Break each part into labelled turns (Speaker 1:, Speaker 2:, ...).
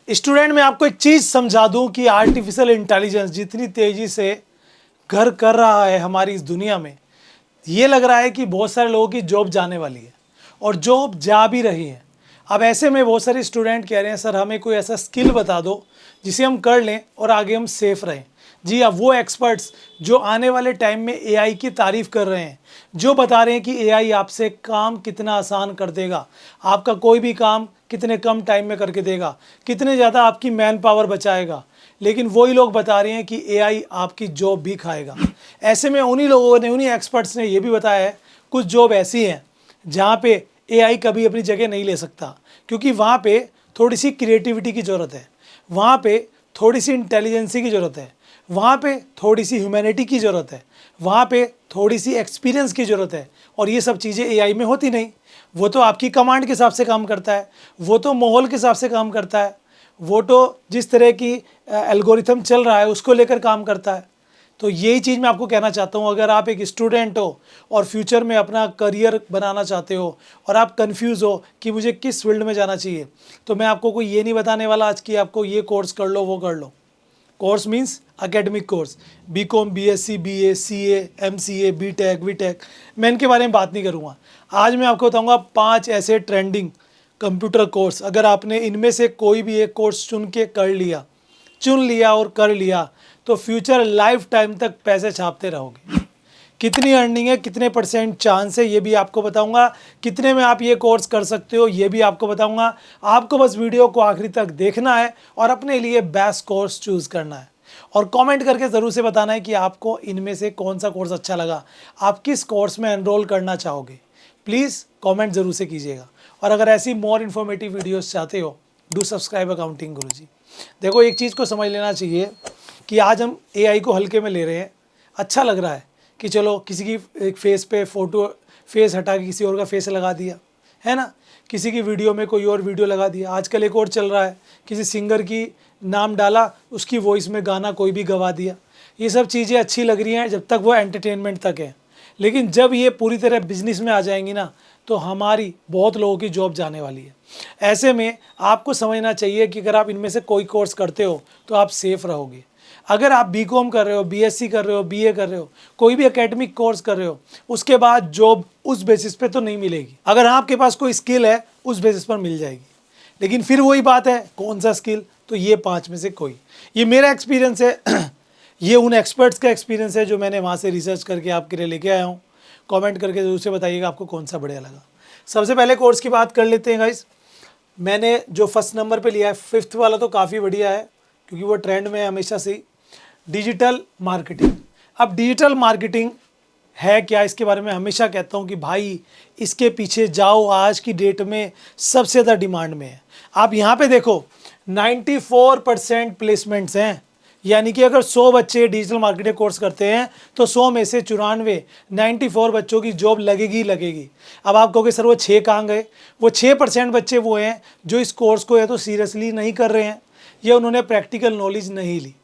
Speaker 1: Student मैं आपको एक चीज़ समझा दूं कि आर्टिफिशियल इंटेलिजेंस जितनी तेज़ी से घर कर रहा है हमारी इस दुनिया में, ये लग रहा है कि बहुत सारे लोगों की जॉब जाने वाली है और जॉब जा भी रही है। अब ऐसे में बहुत सारे स्टूडेंट कह रहे हैं सर हमें कोई ऐसा स्किल बता दो जिसे हम कर लें और आगे हम सेफ रहें। जी हाँ, वो एक्सपर्ट्स जो आने वाले टाइम में एआई की तारीफ़ कर रहे हैं, जो बता रहे हैं कि एआई आपसे काम कितना आसान कर देगा, आपका कोई भी काम कितने कम टाइम में करके देगा, कितने ज़्यादा आपकी मैन पावर बचाएगा। लेकिन वही लोग बता रहे हैं कि एआई आपकी जॉब भी खाएगा। ऐसे में उन्हीं लोगों ने, उन्हीं एक्सपर्ट्स ने ये भी बताया है कुछ जॉब ऐसी हैं जहाँ पे एआई कभी अपनी जगह नहीं ले सकता, क्योंकि वहाँ पे थोड़ी सी क्रिएटिविटी की ज़रूरत है, वहाँ पे थोड़ी सी इंटेलिजेंसी की ज़रूरत है, वहाँ पे थोड़ी सी ह्यूमैनिटी की ज़रूरत है, वहाँ पे थोड़ी सी एक्सपीरियंस की ज़रूरत है। और ये सब चीज़ें एआई में होती नहीं। वो तो आपकी कमांड के हिसाब से काम करता है, वो तो माहौल के हिसाब से काम करता है, वो तो जिस तरह की एल्गोरिथम चल रहा है उसको लेकर काम करता है। तो यही चीज़ मैं आपको कहना चाहता हूँ, अगर आप एक स्टूडेंट हो और फ्यूचर में अपना करियर बनाना चाहते हो और आप कंफ्यूज हो कि मुझे किस फील्ड में जाना चाहिए, तो मैं आपको कोई ये नहीं बताने वाला आज कि आपको ये कोर्स कर लो वो कर लो। Course means academic course, BCom, BSc, BA, CA, MCA, BTech, VTech, मैं इनके बारे में बात नहीं करूँगा। आज मैं आपको बताऊँगा 5 ऐसे ट्रेंडिंग कंप्यूटर कोर्स। अगर आपने इनमें से कोई भी एक कोर्स चुन लिया और कर लिया तो फ्यूचर लाइफ टाइम तक पैसे छापते रहोगे। कितनी अर्निंग है, कितने % चांस है, ये भी आपको बताऊंगा। कितने में आप ये कोर्स कर सकते हो ये भी आपको बताऊंगा। आपको बस वीडियो को आखिरी तक देखना है और अपने लिए बेस्ट कोर्स चूज़ करना है और कमेंट करके ज़रूर से बताना है कि आपको इनमें से कौन सा कोर्स अच्छा लगा, आप किस कोर्स में एनरोल करना चाहोगे। प्लीज़ कमेंट ज़रूर से कीजिएगा। और अगर ऐसी मोर इन्फॉर्मेटिव वीडियोस चाहते हो, डू सब्सक्राइब अकाउंटिंग गुरुजी। देखो, एक चीज़ को समझ लेना चाहिए कि आज हम एआई को हल्के में ले रहे हैं। अच्छा लग रहा है कि चलो किसी की एक फेस पे फ़ोटो, फेस हटा के किसी और का फेस लगा दिया, है ना, किसी की वीडियो में कोई और वीडियो लगा दिया। आजकल एक और चल रहा है, किसी सिंगर की नाम डाला, उसकी वॉइस में गाना कोई भी गवा दिया। ये सब चीज़ें अच्छी लग रही हैं जब तक वो एंटरटेनमेंट तक है, लेकिन जब ये पूरी तरह बिजनेस में आ जाएंगी ना, तो हमारी बहुत लोगों की जॉब जाने वाली है। ऐसे में आपको समझना चाहिए कि अगर आप इनमें से कोई कोर्स करते हो तो आप सेफ रहोगे। अगर आप बीकॉम कर रहे हो, बीएससी कर रहे हो, बीए कर रहे हो, कोई भी एकेडमिक कोर्स कर रहे हो, उसके बाद जॉब उस बेसिस पे तो नहीं मिलेगी। अगर आपके पास कोई स्किल है उस बेसिस पर मिल जाएगी, लेकिन फिर वही बात है कौन सा स्किल, तो ये 5 में से कोई। ये मेरा एक्सपीरियंस है ये उन एक्सपर्ट्स का एक्सपीरियंस है जो मैंने वहाँ से रिसर्च करके आपके लिए लेके आया हूँ। कमेंट करके ज़रूर से बताइएगा आपको कौन सा बढ़िया लगा। सबसे पहले कोर्स की बात कर लेते हैं गाइस। मैंने जो फर्स्ट नंबर पे लिया है, 5th वाला, तो काफ़ी बढ़िया है क्योंकि वो ट्रेंड में है हमेशा से ही, डिजिटल मार्केटिंग। अब डिजिटल मार्केटिंग है क्या, इसके बारे में हमेशा कहता हूँ कि भाई इसके पीछे जाओ, आज की डेट में सबसे ज़्यादा डिमांड में है। आप यहाँ पे देखो 94% प्लेसमेंट्स हैं, यानी कि अगर 100 बच्चे डिजिटल मार्केटिंग कोर्स करते हैं तो 100 में से 94 बच्चों की जॉब लगेगी लगेगी। अब आप कहोगे सर वो 6 कहाँ गए? वो 6% बच्चे वो हैं जो इस कोर्स को या तो सीरियसली नहीं कर रहे हैं या उन्होंने प्रैक्टिकल नॉलेज नहीं ली,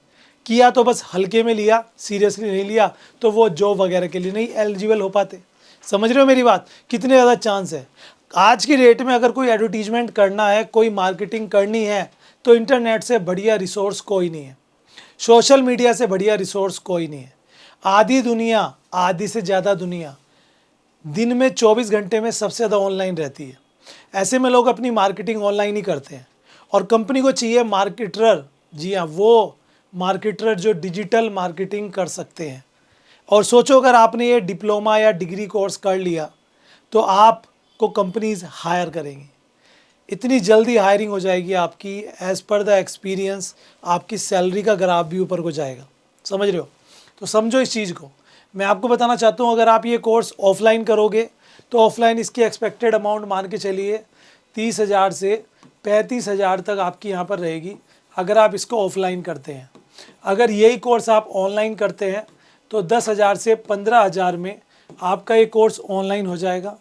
Speaker 1: किया तो बस हल्के में लिया, सीरियसली नहीं लिया, तो वो जॉब वगैरह के लिए नहीं एलिजिबल हो पाते। समझ रहे हो मेरी बात? कितने ज़्यादा चांस है। आज की डेट में अगर कोई एडवर्टीजमेंट करना है, कोई मार्केटिंग करनी है, तो इंटरनेट से बढ़िया रिसोर्स कोई नहीं है, सोशल मीडिया से बढ़िया रिसोर्स कोई नहीं है। आधी दुनिया, आधी से ज़्यादा दुनिया दिन में 24 घंटे में सबसे ज़्यादा ऑनलाइन रहती है। ऐसे में लोग अपनी मार्केटिंग ऑनलाइन ही करते हैं और कंपनी को चाहिए मार्केटर। जी हाँ, वो मार्केटर जो डिजिटल मार्केटिंग कर सकते हैं। और सोचो अगर आपने ये डिप्लोमा या डिग्री कोर्स कर लिया तो आपको कंपनीज हायर करेंगी, इतनी जल्दी हायरिंग हो जाएगी आपकी, एज़ पर द एक्सपीरियंस आपकी सैलरी का ग्राफ भी ऊपर को जाएगा। समझ रहे हो? तो समझो इस चीज़ को। मैं आपको बताना चाहता हूँ, अगर आप ये कोर्स ऑफलाइन करोगे तो ऑफलाइन इसकी एक्सपेक्टेड अमाउंट मान के चलिए 30,000 से 35,000 तक आपकी यहाँ पर रहेगी अगर आप इसको ऑफलाइन करते हैं। अगर यही कोर्स आप ऑनलाइन करते हैं तो 10,000 से 15,000 में आपका ये कोर्स ऑनलाइन हो जाएगा।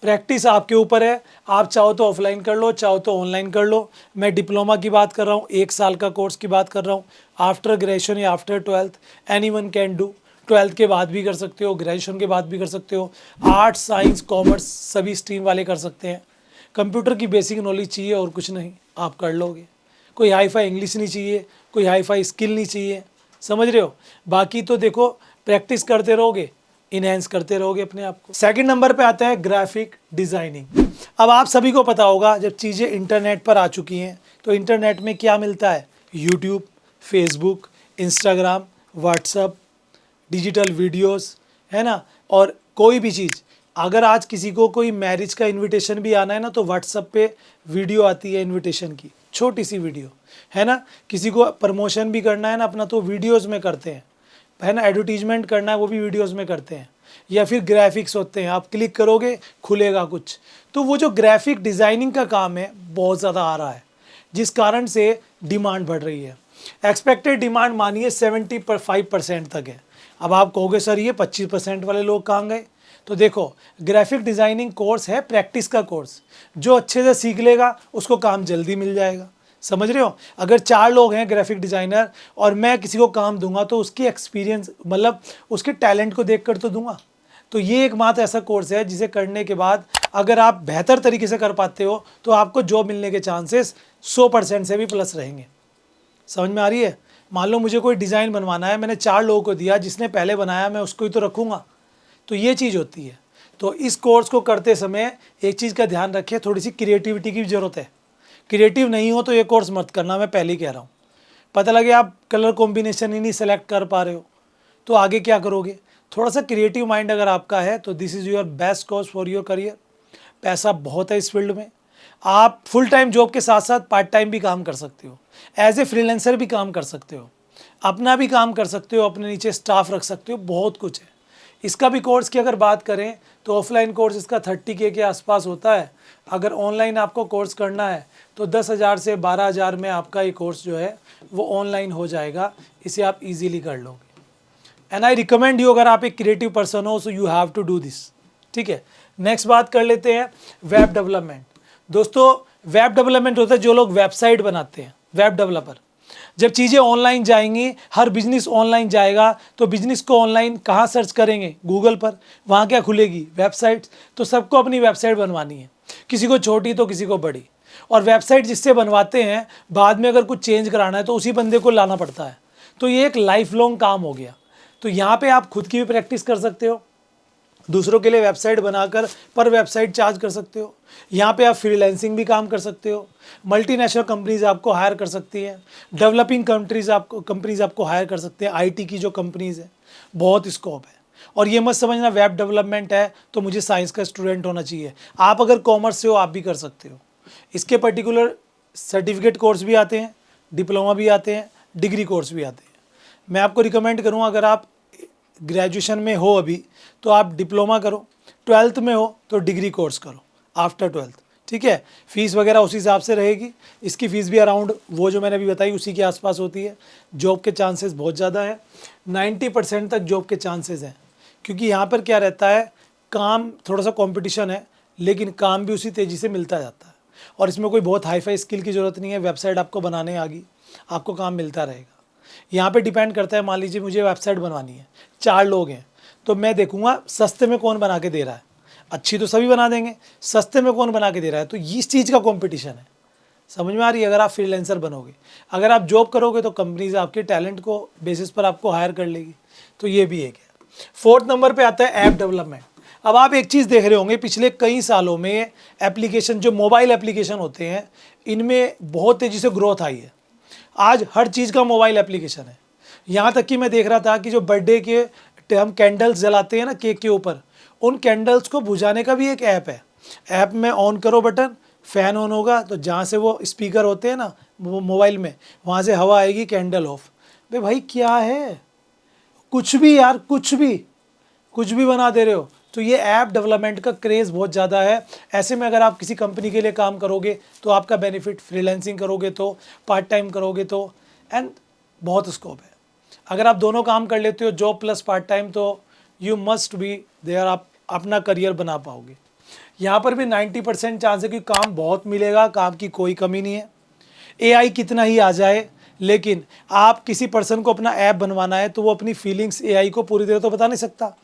Speaker 1: प्रैक्टिस आपके ऊपर है, आप चाहो तो ऑफलाइन कर लो, चाहो तो ऑनलाइन कर लो। मैं डिप्लोमा की बात कर रहा हूँ, 1 साल का कोर्स की बात कर रहा हूँ। आफ्टर ग्रेजुएशन या after 12th anyone can do. 12th के बाद भी कर सकते हो, ग्रेजुएशन के बाद भी कर सकते हो। आर्ट्स, साइंस, कॉमर्स सभी स्ट्रीम वाले कर सकते हैं। कंप्यूटर की बेसिक नॉलेज चाहिए और कुछ नहीं, आप कर लोगे। कोई हाई फाई इंग्लिश नहीं चाहिए, कोई हाई फाई स्किल नहीं चाहिए, समझ रहे हो। बाकी तो देखो प्रैक्टिस करते रहोगे, इनहेंस करते रहोगे अपने आप को। सेकंड नंबर पे आता है ग्राफिक डिज़ाइनिंग। अब आप सभी को पता होगा जब चीज़ें इंटरनेट पर आ चुकी हैं तो इंटरनेट में क्या मिलता है, YouTube, Facebook, Instagram, WhatsApp, digital videos, है ना। और कोई भी चीज़, अगर आज किसी को कोई मैरिज का इनविटेशन भी आना है ना तो व्हाट्सअप पे वीडियो आती है इनविटेशन की, छोटी सी वीडियो, है ना। किसी को प्रमोशन भी करना है ना अपना तो वीडियोस में करते हैं, है ना। एडवर्टीजमेंट करना है वो भी वीडियोस में करते हैं, या फिर ग्राफिक्स होते हैं, आप क्लिक करोगे खुलेगा कुछ। तो वो जो ग्राफिक डिज़ाइनिंग का काम है बहुत ज़्यादा आ रहा है, जिस कारण से डिमांड बढ़ रही है। एक्सपेक्टेड डिमांड मानिए 75% तक है। अब आप कहोगे सर ये 25% वाले लोग कहाँ गए। तो देखो ग्राफिक डिज़ाइनिंग कोर्स है प्रैक्टिस का कोर्स, जो अच्छे से सीख लेगा उसको काम जल्दी मिल जाएगा, समझ रहे हो। अगर 4 लोग हैं ग्राफिक डिज़ाइनर और मैं किसी को काम दूंगा तो उसकी एक्सपीरियंस मतलब उसके टैलेंट को देख कर तो दूंगा। तो ये एकमात्र ऐसा कोर्स है जिसे करने के बाद अगर आप बेहतर तरीके से कर पाते हो तो आपको जॉब मिलने के चांसेस 100% से भी प्लस रहेंगे। समझ में आ रही है। मान लो मुझे कोई डिज़ाइन बनवाना है, मैंने 4 लोगों को दिया, जिसने पहले बनाया मैं उसको ही तो रखूँगा। तो ये चीज़ होती है। तो इस कोर्स को करते समय एक चीज़ का ध्यान रखें, थोड़ी सी क्रिएटिविटी की ज़रूरत है। क्रिएटिव नहीं हो तो ये कोर्स मत करना, मैं पहले ही कह रहा हूँ। पता लगे आप कलर कॉम्बिनेशन ही नहीं सेलेक्ट कर पा रहे हो तो आगे क्या करोगे। थोड़ा सा क्रिएटिव माइंड अगर आपका है तो this is your best course for your career. पैसा बहुत है इस फील्ड में। आप फुल टाइम जॉब के साथ साथ पार्ट टाइम भी काम कर सकते हो, एज ए फ्रीलांसर भी काम कर सकते हो, अपना भी काम कर सकते हो, अपने नीचे स्टाफ रख सकते हो, बहुत कुछ है। इसका भी कोर्स की अगर बात करें तो ऑफलाइन कोर्स इसका 30K के आसपास होता है। अगर ऑनलाइन आपको कोर्स करना है तो 10,000 से 12,000 में आपका ये कोर्स जो है वो ऑनलाइन हो जाएगा। इसे आप इजीली कर लोगे। एंड आई रिकमेंड यू, अगर आप एक क्रिएटिव पर्सन हो so you have to do this, ठीक है। नेक्स्ट बात कर लेते हैं वेब डेवलपमेंट। दोस्तों वेब डेवलपमेंट होता है जो लोग वेबसाइट बनाते हैं, वेब डेवलपर। जब चीज़ें ऑनलाइन जाएंगी, हर बिजनेस ऑनलाइन जाएगा तो बिजनेस को ऑनलाइन कहाँ सर्च करेंगे, गूगल पर। वहाँ क्या खुलेगी, वेबसाइट। तो सबको अपनी वेबसाइट बनवानी है, किसी को छोटी तो किसी को बड़ी। और वेबसाइट जिससे बनवाते हैं बाद में अगर कुछ चेंज कराना है तो उसी बंदे को लाना पड़ता है। तो ये एक लाइफ लॉन्ग काम हो गया। तो यहाँ पे आप खुद की भी प्रैक्टिस कर सकते हो, दूसरों के लिए वेबसाइट बनाकर पर वेबसाइट चार्ज कर सकते हो। यहाँ पे आप फ्रीलांसिंग भी काम कर सकते हो। मल्टीनेशनल कंपनीज आपको हायर कर सकती हैं, डेवलपिंग कंपनीज आपको हायर कर सकते हैं। आईटी की जो कंपनीज है बहुत स्कोप है। और ये मत समझना वेब डेवलपमेंट है तो मुझे साइंस का स्टूडेंट होना चाहिए। आप अगर कॉमर्स से हो आप भी कर सकते हो। इसके पर्टिकुलर सर्टिफिकेट कोर्स भी आते हैं, डिप्लोमा भी आते हैं, डिग्री कोर्स भी आते हैं। मैं आपको रिकमेंड करूँगा अगर आप ग्रेजुएशन में हो अभी तो आप डिप्लोमा करो, 12th में हो तो डिग्री कोर्स करो आफ्टर 12th, ठीक है। फीस वगैरह उसी हिसाब से रहेगी। इसकी फ़ीस भी अराउंड वो जो मैंने अभी बताई उसी के आसपास होती है। जॉब के चांसेस बहुत ज़्यादा है, 90% तक जॉब के चांसेस हैं। क्योंकि यहाँ पर क्या रहता है, काम थोड़ा सा कंपटीशन है लेकिन काम भी उसी तेज़ी से मिलता जाता है। और इसमें कोई बहुत हाई फाई स्किल की ज़रूरत नहीं है, वेबसाइट आपको बनाने आ गई, आपको काम मिलता रहेगा। यहाँ पे डिपेंड करता है, मान लीजिए मुझे वेबसाइट बनवानी है, 4 लोग हैं तो मैं देखूंगा सस्ते में कौन बना के दे रहा है। अच्छी तो सभी बना देंगे, सस्ते में कौन बना के दे रहा है, तो इस चीज़ का कंपटीशन है। समझ में आ रही है। अगर आप फ्रीलांसर बनोगे, अगर आप जॉब करोगे तो कंपनीज आपके टैलेंट को बेसिस पर आपको हायर कर लेगी। तो ये भी एक है। 4th नंबर पे आता है ऐप डेवलपमेंट। अब आप एक चीज़ देख रहे होंगे पिछले कई सालों में एप्लीकेशन, जो मोबाइल एप्लीकेशन होते हैं इनमें बहुत तेज़ी से ग्रोथ आई है। आज हर चीज़ का मोबाइल एप्लीकेशन है। यहाँ तक कि मैं देख रहा था कि जो बर्थडे के हम कैंडल्स जलाते हैं ना केक के ऊपर, उन कैंडल्स को बुझाने का भी एक ऐप है। ऐप में ऑन करो बटन, फ़ैन ऑन होगा तो जहाँ से वो स्पीकर होते हैं ना मोबाइल में, वहाँ से हवा आएगी, कैंडल ऑफ। भाई क्या है, कुछ भी यार, कुछ भी बना दे रहे हो। तो ये ऐप डेवलपमेंट का क्रेज़ बहुत ज़्यादा है। ऐसे में अगर आप किसी कंपनी के लिए काम करोगे तो आपका बेनिफिट, फ्रीलांसिंग करोगे तो, पार्ट टाइम करोगे तो, एंड बहुत स्कोप है। अगर आप दोनों काम कर लेते हो, जॉब प्लस पार्ट टाइम, तो यू मस्ट बी देयर, आप अपना करियर बना पाओगे। यहाँ पर भी 90% चांस है कि काम बहुत मिलेगा, काम की कोई कमी नहीं है। एआई कितना ही आ जाए, लेकिन आप किसी पर्सन को अपना ऐप बनवाना है तो वो अपनी फीलिंग्स एआई को पूरी तरह तो बता नहीं सकता।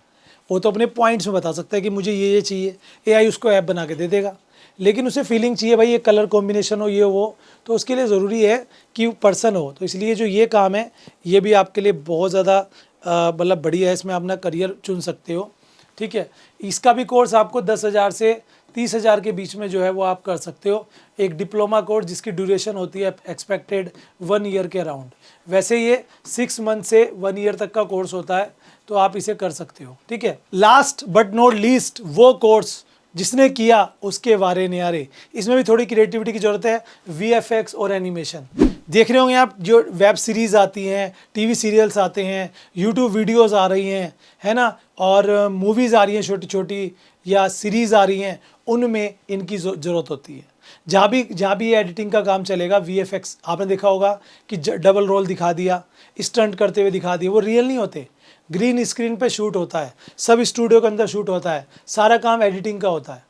Speaker 1: वो तो अपने पॉइंट्स में बता सकता है कि मुझे ये चाहिए, एआई उसको ऐप बना के दे देगा। लेकिन उसे फीलिंग चाहिए भाई, ये कलर कॉम्बिनेशन हो, ये वो, तो उसके लिए ज़रूरी है कि पर्सन हो। तो इसलिए जो ये काम है ये भी आपके लिए बहुत ज़्यादा मतलब बढ़िया है, इसमें अपना करियर चुन सकते हो। ठीक है, इसका भी कोर्स आपको 10,000 से 30,000 के बीच में जो है वो आप कर सकते हो। एक डिप्लोमा कोर्स जिसकी ड्यूरेशन होती है एक्सपेक्टेड 1 ईयर के अराउंड। वैसे ये 6 मंथ से 1 ईयर तक का कोर्स होता है, तो आप इसे कर सकते हो। ठीक है, लास्ट बट नॉट लीस्ट वो कोर्स जिसने किया उसके वारे न्यारे। इसमें भी थोड़ी क्रिएटिविटी की ज़रूरत है, VFX और एनिमेशन। देख रहे होंगे आप जो वेब सीरीज़ आती हैं, टीवी सीरियल्स आते हैं, यूट्यूब वीडियोस आ रही हैं, है ना, और मूवीज़ आ रही हैं छोटी छोटी या सीरीज़ आ रही हैं, उनमें इनकी ज़रूरत होती है। जहाँ भी ये एडिटिंग का काम चलेगा, VFX आपने देखा होगा कि डबल रोल दिखा दिया, स्टंट करते हुए दिखा दिया, वो रियल नहीं होते, ग्रीन स्क्रीन पे शूट होता है, सब स्टूडियो के अंदर शूट होता है, सारा काम एडिटिंग का होता है।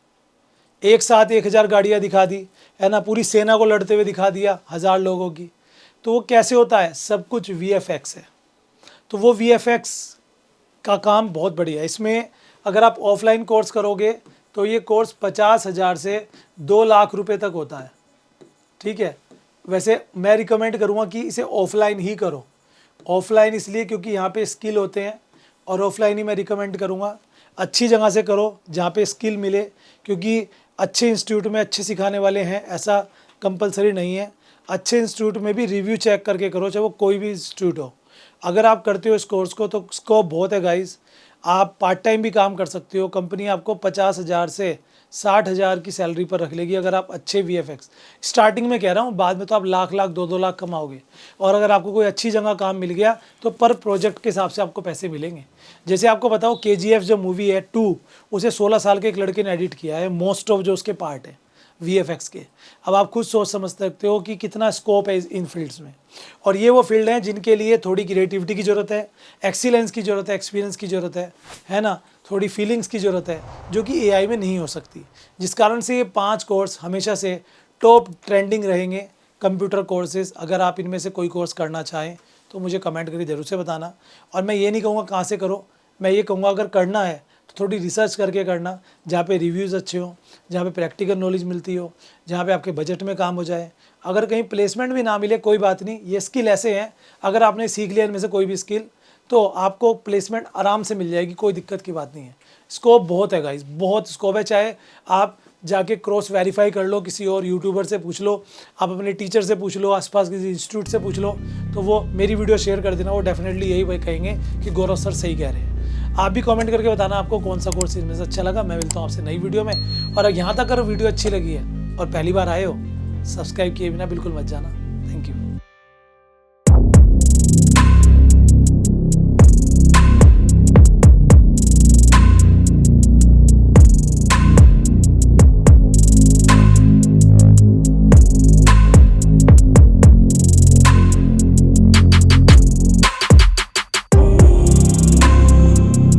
Speaker 1: एक साथ 1000 गाड़ियाँ दिखा दी, है ना, पूरी सेना को लड़ते हुए दिखा दिया 1000 लोगों की, तो वो कैसे होता है? सब कुछ VFX है। तो वो VFX का काम बहुत बढ़िया है। इसमें अगर आप ऑफलाइन कोर्स करोगे तो ये कोर्स 50,000 से 2 लाख रुपए तक होता है। ठीक है, वैसे मैं रिकमेंड करूँगा कि इसे ऑफलाइन ही करो। ऑफलाइन इसलिए क्योंकि यहाँ पे स्किल होते हैं, और ऑफलाइन ही मैं रिकमेंड करूँगा। अच्छी जगह से करो जहाँ पे स्किल मिले, क्योंकि अच्छे इंस्टीट्यूट में अच्छे सिखाने वाले हैं ऐसा कंपलसरी नहीं है। अच्छे इंस्टीट्यूट में भी रिव्यू चेक करके करो, चाहे वो कोई भी इंस्टीट्यूट हो। अगर आप करते हो इस कोर्स को तो स्कोप बहुत है गाइस। आप पार्ट टाइम भी काम कर सकते हो, कंपनी आपको 50,000 से 60,000 की सैलरी पर रख लेगी अगर आप अच्छे VFX, स्टार्टिंग में कह रहा हूँ, बाद में तो आप लाख 2-2 लाख कमाओगे। और अगर आपको कोई अच्छी जगह काम मिल गया तो पर प्रोजेक्ट के हिसाब से आपको पैसे मिलेंगे। जैसे आपको बताओ KGF जो मूवी है 2, उसे 16 साल के एक लड़के ने एडिट किया है, मोस्ट ऑफ जो उसके पार्ट है VFX के। अब आप खुद सोच समझ सकते हो कि कितना स्कोप है इन फील्ड्स में। और ये वो फील्ड हैं जिनके लिए थोड़ी क्रिएटिविटी की ज़रूरत है, एक्सीलेंस की ज़रूरत है, एक्सपीरियंस की ज़रूरत है ना, थोड़ी फीलिंग्स की ज़रूरत है, जो कि AI में नहीं हो सकती। जिस कारण से ये 5 कोर्स हमेशा से टॉप ट्रेंडिंग रहेंगे कंप्यूटर कोर्सेज। अगर आप इनमें से कोई कोर्स करना चाहें तो मुझे कमेंट करके ज़रूर से बताना। और मैं ये नहीं कहूँगा कहाँ से करो, मैं ये कहूँगा अगर करना है तो थोड़ी रिसर्च करके करना, जहाँ पे रिव्यूज़ अच्छे हों, जहाँ पे प्रैक्टिकल नॉलेज मिलती हो, जहाँ पे आपके बजट में काम हो जाए। अगर कहीं प्लेसमेंट भी ना मिले कोई बात नहीं, ये स्किल ऐसे हैं, अगर आपने सीख लिया इनमें से कोई भी स्किल तो आपको प्लेसमेंट आराम से मिल जाएगी, कोई दिक्कत की बात नहीं है। स्कोप बहुत है गाइस, बहुत स्कोप है। चाहे आप जाके क्रॉस वेरीफाई कर लो, किसी और यूट्यूबर से पूछ लो, आप अपने टीचर से पूछ लो, आसपास किसी इंस्टीट्यूट से पूछ लो, तो वो मेरी वीडियो शेयर कर देना, वो डेफिनेटली यही वही कहेंगे कि गौरव सर सही कह रहे हैं। आप भी कमेंट करके बताना आपको कौन सा कोर्स इनमें से अच्छा लगा। मैं मिलता हूँ आपसे नई वीडियो में। और यहाँ तक अगर वीडियो अच्छी लगी है और पहली बार आए हो, सब्सक्राइब किए बिना बिल्कुल मत जाना।